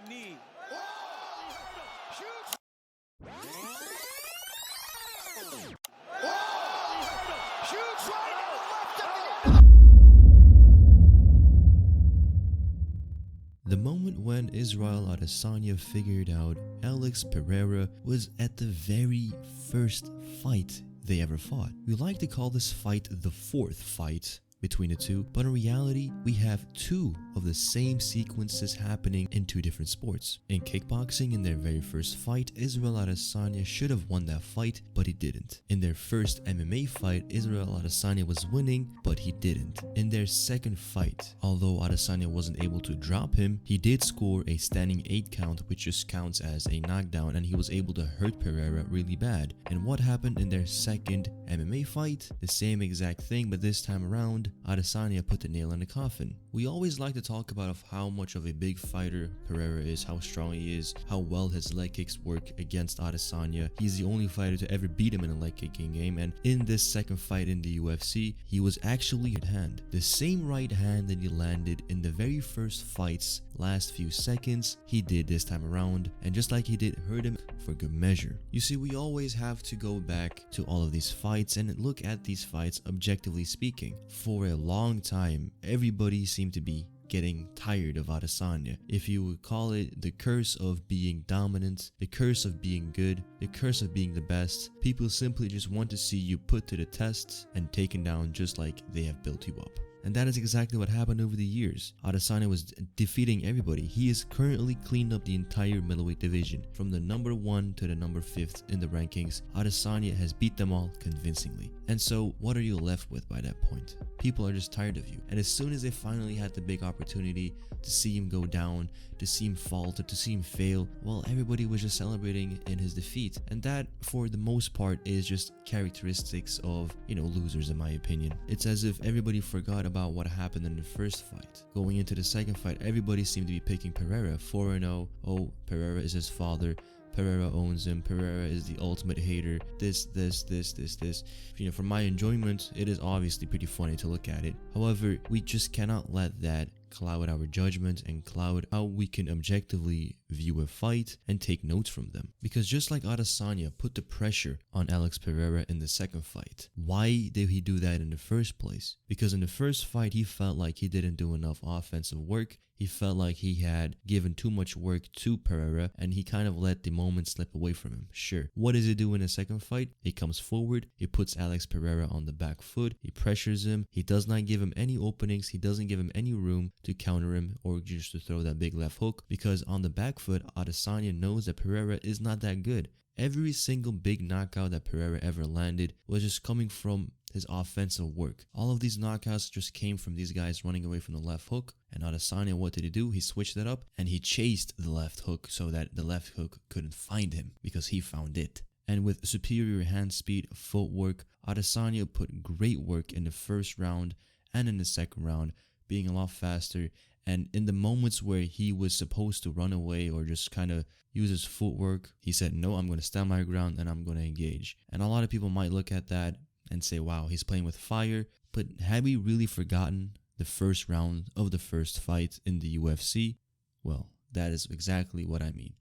knee. Shoots. Shoots right in the left of the... The moment when Israel Adesanya figured out Alex Pereira was at the very first fight they ever fought. We like to call this fight the fourth fight between the two, but in reality, we have two of the same sequences happening in two different sports. In kickboxing, in their very first fight, Israel Adesanya should have won that fight, but he didn't. In their first MMA fight, Israel Adesanya was winning, but he didn't. In their second fight, although Adesanya wasn't able to drop him, he did score a standing 8 count, which just counts as a knockdown, and he was able to hurt Pereira really bad. And what happened in their second MMA fight? The same exact thing, but this time around, Adesanya put the nail in the coffin. We always like to talk about how much of a big fighter Pereira is, how strong he is, how well his leg kicks work against Adesanya. He's the only fighter to ever beat him in a leg kicking game, and in this second fight in the UFC, he was actually right hand. The same right hand that he landed in the very first fight's last few seconds, he did this time around, and just like he did, hurt him for good measure. You see, we always have to go back to all of these fights and look at these fights objectively speaking. For a long time, everybody seemed to be getting tired of Adesanya. If you would call it the curse of being dominant, the curse of being good, the curse of being the best, people simply just want to see you put to the test and taken down just like they have built you up. And that is exactly what happened over the years. Adesanya was defeating everybody. He has currently cleaned up the entire middleweight division. From the number 1 to the number 5th in the rankings, Adesanya has beat them all convincingly. And so what are you left with by that point? People are just tired of you. And as soon as they finally had the big opportunity to see him go down, to see him falter, to see him fail, well, everybody was just celebrating in his defeat. And that, for the most part, is just characteristics of, losers in my opinion. It's as if everybody forgot about what happened in the first fight. Going into the second fight, everybody seemed to be picking Pereira 4-0. Oh, Pereira is his father. Pereira owns him. Pereira is the ultimate hater. This. For my enjoyment, it is obviously pretty funny to look at it. However, we just cannot let that cloud our judgment and cloud how we can objectively view a fight and take notes from them. Because just like Adesanya put the pressure on Alex Pereira in the second fight, why did he do that in the first place? Because in the first fight, he felt like he didn't do enough offensive work. He felt like he had given too much work to Pereira, and he kind of let the moment slip away from him. Sure. What does he do in the second fight? He comes forward, he puts Alex Pereira on the back foot, he pressures him, he does not give him any openings, he doesn't give him any room to counter him or just to throw that big left hook, because on the back foot, Adesanya knows that Pereira is not that good. Every single big knockout that Pereira ever landed was just coming from his offensive work. All of these knockouts just came from these guys running away from the left hook. And Adesanya, what did he do? He switched it up and he chased the left hook so that the left hook couldn't find him because he found it. And with superior hand speed, footwork, Adesanya put great work in the first round and in the second round, being a lot faster. And in the moments where he was supposed to run away or just kind of use his footwork, he said, no, I'm going to stand my ground and I'm going to engage. And a lot of people might look at that and say, wow, he's playing with fire. But have we really forgotten the first round of the first fight in the UFC? Well, that is exactly what I mean.